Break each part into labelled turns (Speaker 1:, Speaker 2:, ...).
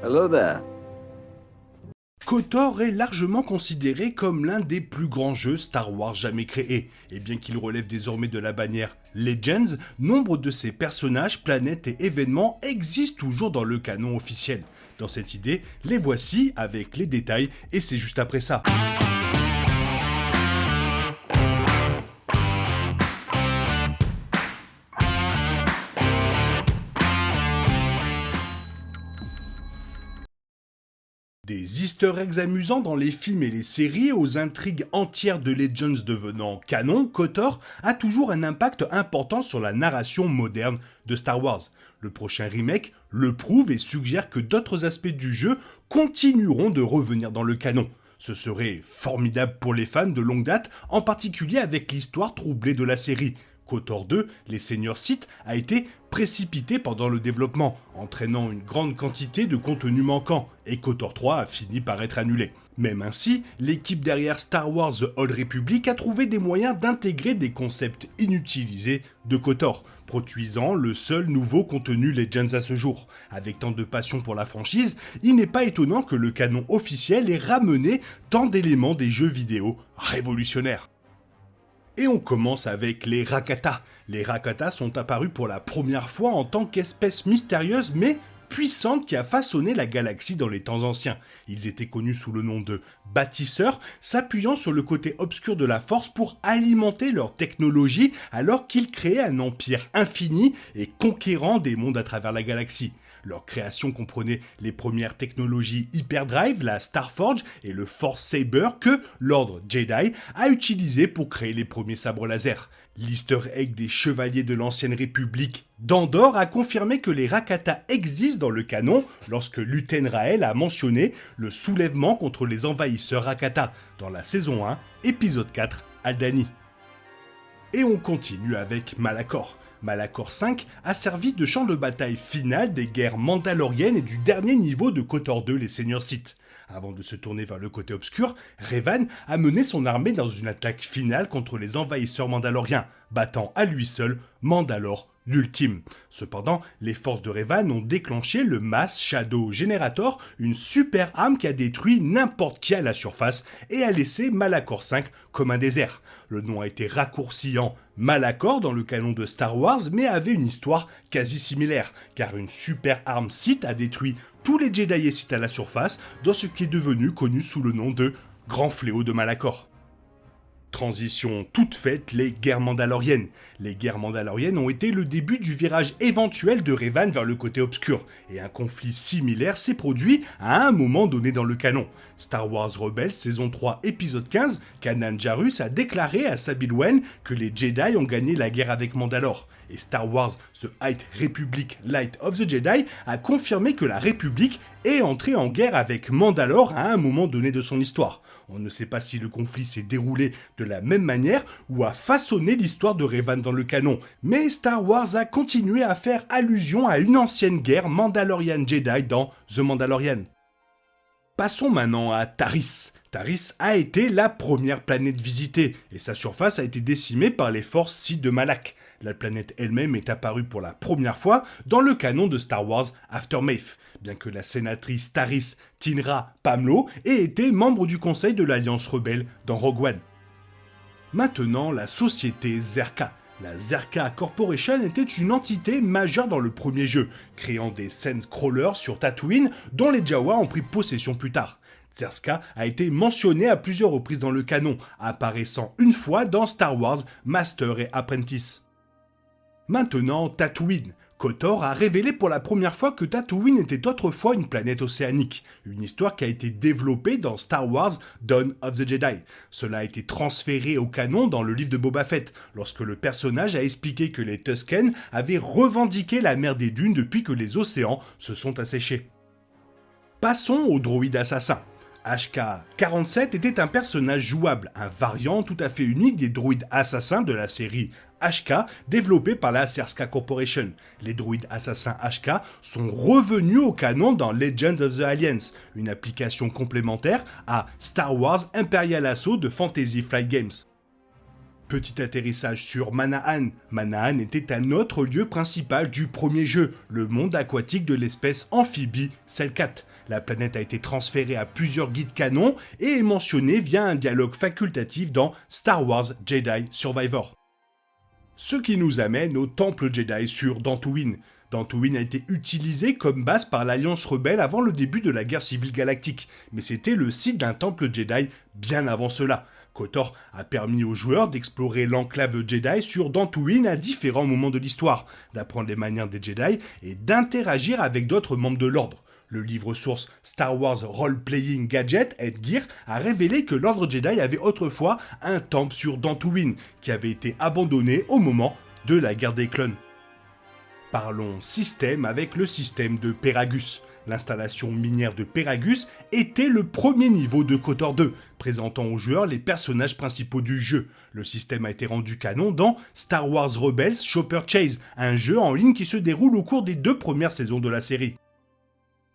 Speaker 1: Hello there.
Speaker 2: KOTOR est largement considéré comme l'un des plus grands jeux Star Wars jamais créés, et bien qu'il relève désormais de la bannière Legends, nombre de ses personnages, planètes et événements existent toujours dans le canon officiel. Dans cette idée, les voici avec les détails, et c'est juste après ça. Des easter eggs amusants dans les films et les séries, aux intrigues entières de Legends devenant canon, KOTOR a toujours un impact important sur la narration moderne de Star Wars. Le prochain remake le prouve et suggère que d'autres aspects du jeu continueront de revenir dans le canon. Ce serait formidable pour les fans de longue date, en particulier avec l'histoire troublée de la série. KOTOR 2, les Seigneurs Sith, a été précipité pendant le développement, entraînant une grande quantité de contenu manquant, et KOTOR 3 a fini par être annulé. Même ainsi, l'équipe derrière Star Wars The Old Republic a trouvé des moyens d'intégrer des concepts inutilisés de KOTOR, produisant le seul nouveau contenu Legends à ce jour. Avec tant de passion pour la franchise, il n'est pas étonnant que le canon officiel ait ramené tant d'éléments des jeux vidéo révolutionnaires. Et on commence avec les Rakata. Les Rakata sont apparus pour la première fois en tant qu'espèce mystérieuse mais puissante qui a façonné la galaxie dans les temps anciens. Ils étaient connus sous le nom de bâtisseurs, s'appuyant sur le côté obscur de la force pour alimenter leur technologie alors qu'ils créaient un empire infini et conquérant des mondes à travers la galaxie. Leur création comprenait les premières technologies Hyperdrive, la Starforge et le Force Saber que l'Ordre Jedi a utilisé pour créer les premiers sabres laser. L'easter egg des Chevaliers de l'Ancienne République d'Andorre a confirmé que les Rakata existent dans le canon lorsque Luten Rael a mentionné le soulèvement contre les envahisseurs Rakata dans la saison 1, épisode 4, Aldhani. Et on continue avec Malachor. Malachor 5 a servi de champ de bataille final des guerres mandaloriennes et du dernier niveau de KOTOR 2, les Seigneurs Sith. Avant de se tourner vers le côté obscur, Revan a mené son armée dans une attaque finale contre les envahisseurs mandaloriens, battant à lui seul Mandalore l'ultime. Cependant, les forces de Revan ont déclenché le Mass Shadow Generator, une super arme qui a détruit n'importe qui à la surface et a laissé Malachor 5 comme un désert. Le nom a été raccourci en Malachor dans le canon de Star Wars, mais avait une histoire quasi similaire, car une super arme Sith a détruit tous les Jedi et Sith à la surface dans ce qui est devenu connu sous le nom de Grand Fléau de Malachor. Transition toute faite, les guerres mandaloriennes. Les guerres mandaloriennes ont été le début du virage éventuel de Revan vers le côté obscur, et un conflit similaire s'est produit à un moment donné dans le canon. Star Wars Rebels saison 3 épisode 15, Kanan Jarrus a déclaré à Sabine Wren que les Jedi ont gagné la guerre avec Mandalore. Et Star Wars The High Republic Light of the Jedi a confirmé que la République est entrée en guerre avec Mandalore à un moment donné de son histoire. On ne sait pas si le conflit s'est déroulé de la même manière ou a façonné l'histoire de Revan dans le canon, mais Star Wars a continué à faire allusion à une ancienne guerre Mandalorian-Jedi dans The Mandalorian. Passons maintenant à Taris. Taris a été la première planète visitée, et sa surface a été décimée par les forces Sith de Malak. La planète elle-même est apparue pour la première fois dans le canon de Star Wars Aftermath, bien que la sénatrice Taris Tinra Pamlo ait été membre du conseil de l'Alliance Rebelle dans Rogue One. Maintenant, la société Zerka. La Zerka Corporation était une entité majeure dans le premier jeu, créant des scrolls sur Tatooine dont les Jawa ont pris possession plus tard. Zerka a été mentionné à plusieurs reprises dans le canon, apparaissant une fois dans Star Wars Master et Apprentice. Maintenant, Tatooine. KOTOR a révélé pour la première fois que Tatooine était autrefois une planète océanique, une histoire qui a été développée dans Star Wars Dawn of the Jedi. Cela a été transféré au canon dans le livre de Boba Fett, lorsque le personnage a expliqué que les Tusken avaient revendiqué la mer des dunes depuis que les océans se sont asséchés. Passons au droïde assassin. HK-47 était un personnage jouable, un variant tout à fait unique des droïdes assassins de la série HK développée par la Zerka Corporation. Les droïdes assassins HK sont revenus au canon dans Legend of the Alliance, une application complémentaire à Star Wars Imperial Assault de Fantasy Flight Games. Petit atterrissage sur Manaan. Manaan était un autre lieu principal du premier jeu, le monde aquatique de l'espèce amphibie Selkat. La planète a été transférée à plusieurs guides canons et est mentionnée via un dialogue facultatif dans Star Wars Jedi Survivor. Ce qui nous amène au temple Jedi sur Dantooine. Dantooine a été utilisé comme base par l'Alliance rebelle avant le début de la guerre civile galactique, mais c'était le site d'un temple Jedi bien avant cela. KOTOR a permis aux joueurs d'explorer l'enclave Jedi sur Dantooine à différents moments de l'histoire, d'apprendre les manières des Jedi et d'interagir avec d'autres membres de l'ordre. Le livre source Star Wars Role-Playing Gadget and Gear a révélé que l'ordre Jedi avait autrefois un temple sur Dantooine qui avait été abandonné au moment de la guerre des clones. Parlons système avec le système de Peragus. L'installation minière de Peragus était le premier niveau de KOTOR 2, présentant aux joueurs les personnages principaux du jeu. Le système a été rendu canon dans Star Wars Rebels Chopper Chase, un jeu en ligne qui se déroule au cours des 2 premières saisons de la série.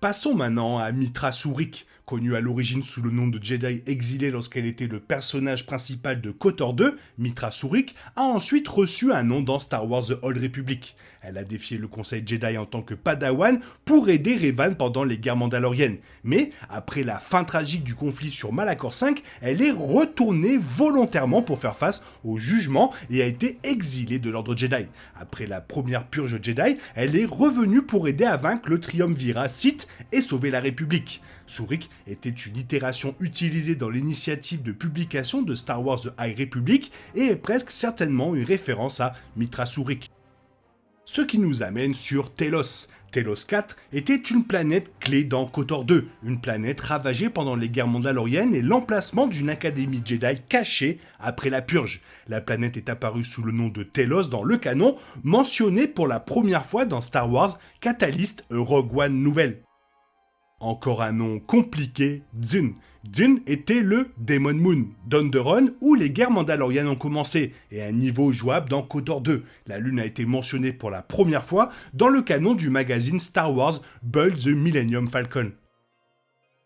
Speaker 2: Passons maintenant à Mitra Surik. Connue à l'origine sous le nom de Jedi exilé lorsqu'elle était le personnage principal de KOTOR 2, Mitra Surik a ensuite reçu un nom dans Star Wars The Old Republic. Elle a défié le Conseil Jedi en tant que Padawan pour aider Revan pendant les guerres mandaloriennes. Mais, après la fin tragique du conflit sur Malachor 5, elle est retournée volontairement pour faire face au jugement et a été exilée de l'ordre Jedi. Après la première purge Jedi, elle est revenue pour aider à vaincre le Triumvirat Sith et sauver la République. Surik était une itération utilisée dans l'initiative de publication de Star Wars The High Republic et est presque certainement une référence à Mitra Surik. Ce qui nous amène sur Telos. Telos 4 était une planète clé dans KOTOR 2, une planète ravagée pendant les guerres mandaloriennes et l'emplacement d'une académie Jedi cachée après la purge. La planète est apparue sous le nom de Telos dans le canon, mentionnée pour la première fois dans Star Wars Catalyst Rogue One Nouvelle. Encore un nom compliqué, Dune. Dune était le Demon Moon, d'Onderun, où les guerres mandaloriennes ont commencé, et un niveau jouable dans KOTOR 2. La Lune a été mentionnée pour la première fois dans le canon du magazine Star Wars Build the Millennium Falcon.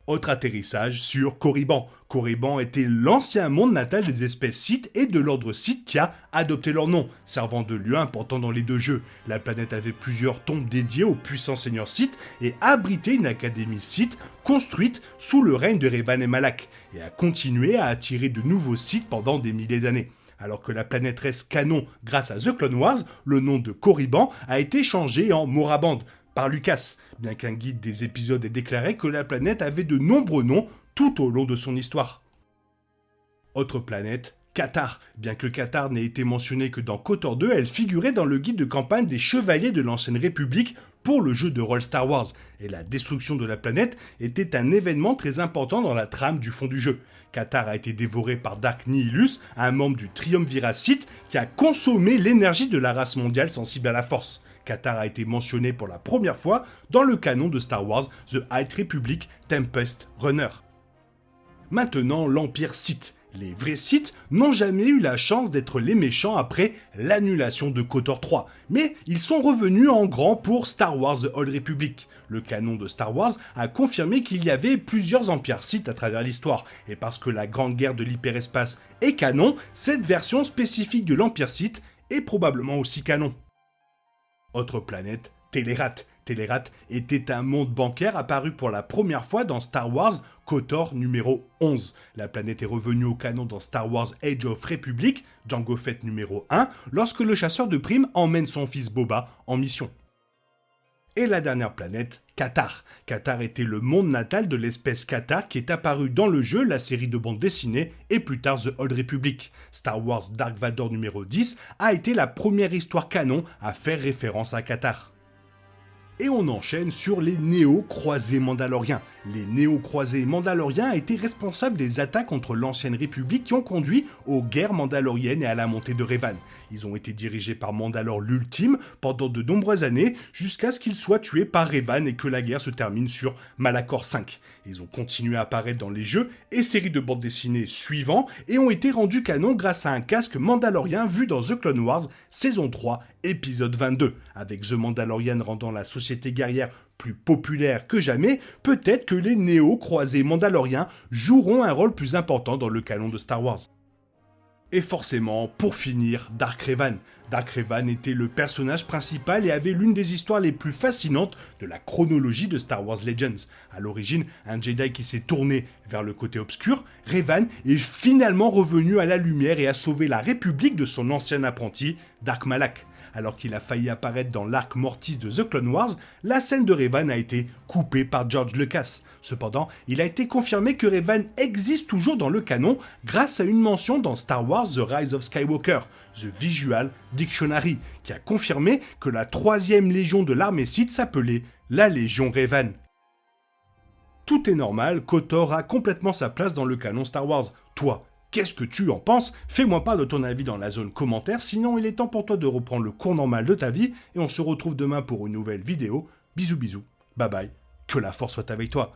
Speaker 2: Autre atterrissage sur Korriban. Korriban était l'ancien monde natal des espèces Sith et de l'ordre Sith qui a adopté leur nom, servant de lieu important dans les 2 jeux. La planète avait plusieurs tombes dédiées aux puissants seigneurs Sith et abritait une académie Sith construite sous le règne de Revan et Malak, et a continué à attirer de nouveaux Sith pendant des milliers d'années. Alors que la planète reste canon grâce à The Clone Wars, le nom de Korriban a été changé en Moraband par Lucas, bien qu'un guide des épisodes ait déclaré que la planète avait de nombreux noms tout au long de son histoire. Autre planète, Katar. Bien que Katar n'ait été mentionnée que dans KOTOR 2, elle figurait dans le guide de campagne des Chevaliers de l'Ancienne République pour le jeu de rôle Star Wars, et la destruction de la planète était un événement très important dans la trame du fond du jeu. Katar a été dévoré par Dark Nihilus, un membre du Triumvirat Sith qui a consommé l'énergie de la race mondiale sensible à la force. Katar a été mentionné pour la première fois dans le canon de Star Wars The High Republic Tempest Runner. Maintenant, l'Empire Sith. Les vrais Sith n'ont jamais eu la chance d'être les méchants après l'annulation de KOTOR 3, mais ils sont revenus en grand pour Star Wars The Old Republic. Le canon de Star Wars a confirmé qu'il y avait plusieurs empires Sith à travers l'histoire, et parce que la Grande Guerre de l'hyperespace est canon, cette version spécifique de l'Empire Sith est probablement aussi canon. Autre planète, Telerat. Telerat était un monde bancaire apparu pour la première fois dans Star Wars KOTOR numéro 11. La planète est revenue au canon dans Star Wars Age of Republic, Jango Fett numéro 1, lorsque le chasseur de primes emmène son fils Boba en mission. Et la dernière planète, Katar. Katar était le monde natal de l'espèce Katar qui est apparu dans le jeu, la série de bandes dessinées et plus tard The Old Republic. Star Wars Dark Vador numéro 10 a été la première histoire canon à faire référence à Katar. Et on enchaîne sur les néo-croisés mandaloriens. Les néo-croisés mandaloriens étaient responsables des attaques contre l'Ancienne République qui ont conduit aux guerres mandaloriennes et à la montée de Revan. Ils ont été dirigés par Mandalore l'Ultime pendant de nombreuses années, jusqu'à ce qu'ils soient tués par Revan et que la guerre se termine sur Malachor 5. Ils ont continué à apparaître dans les jeux et séries de bandes dessinées suivants et ont été rendus canon grâce à un casque mandalorien vu dans The Clone Wars, saison 3, épisode 22. Avec The Mandalorian rendant la société guerrière plus populaire que jamais, peut-être que les néo-croisés mandaloriens joueront un rôle plus important dans le canon de Star Wars. Et forcément, pour finir, Dark Revan. Dark Revan était le personnage principal et avait l'une des histoires les plus fascinantes de la chronologie de Star Wars Legends. À l'origine, un Jedi qui s'est tourné vers le côté obscur, Revan est finalement revenu à la lumière et a sauvé la République de son ancien apprenti, Dark Malak. Alors qu'il a failli apparaître dans l'arc Mortis de The Clone Wars, la scène de Revan a été coupée par George Lucas. Cependant, il a été confirmé que Revan existe toujours dans le canon grâce à une mention dans Star Wars The Rise of Skywalker, The Visual Dictionary, qui a confirmé que la 3e légion de l'armée Sith s'appelait la Légion Revan. Tout est normal, KOTOR a complètement sa place dans le canon Star Wars. Toi, qu'est-ce que tu en penses? Fais-moi part de ton avis dans la zone commentaire, sinon il est temps pour toi de reprendre le cours normal de ta vie, et on se retrouve demain pour une nouvelle vidéo. Bisous bisous, bye bye, que la force soit avec toi.